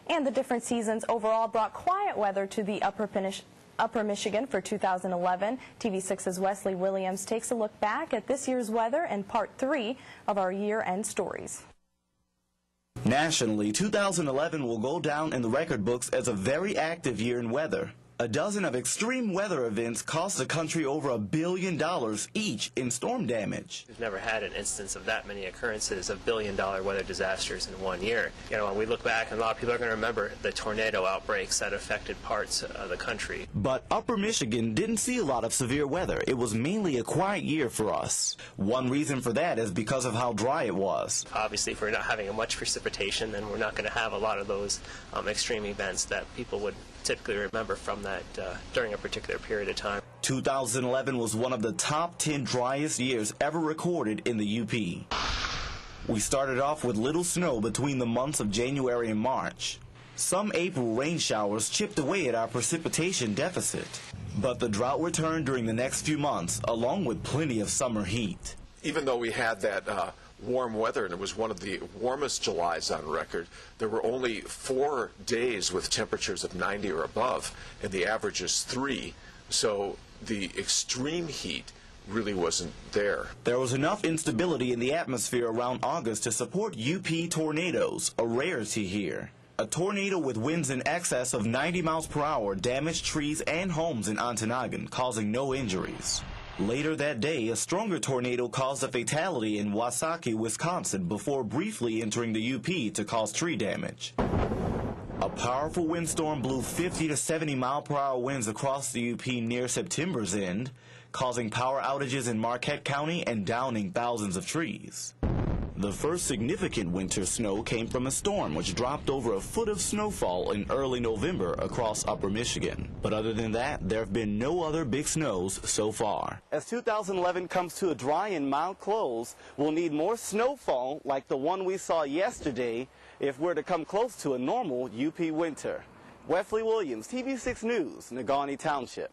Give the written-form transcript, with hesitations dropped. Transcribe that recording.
And the different seasons overall brought quiet weather to the Upper Michigan for 2011. TV6's Wesley Williams takes a look back at this year's weather in part 3 of our year-end stories. Nationally, 2011 will go down in the record books as a very active year in weather. A dozen of extreme weather events cost the country over $1 billion each in storm damage. We've never had an instance of that many occurrences of billion-dollar weather disasters in one year. You know, when we look back, and a lot of people are going to remember the tornado outbreaks that affected parts of the country. But Upper Michigan didn't see a lot of severe weather. It was mainly a quiet year for us. One reason for that is because of how dry it was. Obviously, if we're not having much precipitation, then we're not going to have a lot of those extreme events that people would typically remember from that during a particular period of time. 2011 was one of the top 10 driest years ever recorded in the UP. We started off with little snow between the months of January and March. Some April rain showers chipped away at our precipitation deficit. But the drought returned during the next few months, along with plenty of summer heat. Even though we had that warm weather, and it was one of the warmest Julys on record, there were only 4 days with temperatures of 90 or above, and the average is 3. So the extreme heat really wasn't there. There was enough instability in the atmosphere around August to support UP tornadoes, a rarity here. A tornado with winds in excess of 90 miles per hour damaged trees and homes in Ontonagon, causing no injuries. Later that day, a stronger tornado caused a fatality in Wasaki, Wisconsin, before briefly entering the UP to cause tree damage. A powerful windstorm blew 50 to 70 mile-per-hour winds across the UP near September's end, causing power outages in Marquette County and downing thousands of trees. The first significant winter snow came from a storm which dropped over a foot of snowfall in early November across Upper Michigan. But other than that, there have been no other big snows so far. As 2011 comes to a dry and mild close, we'll need more snowfall like the one we saw yesterday if we're to come close to a normal UP winter. Wesley Williams, TV6 News, Negaunee Township.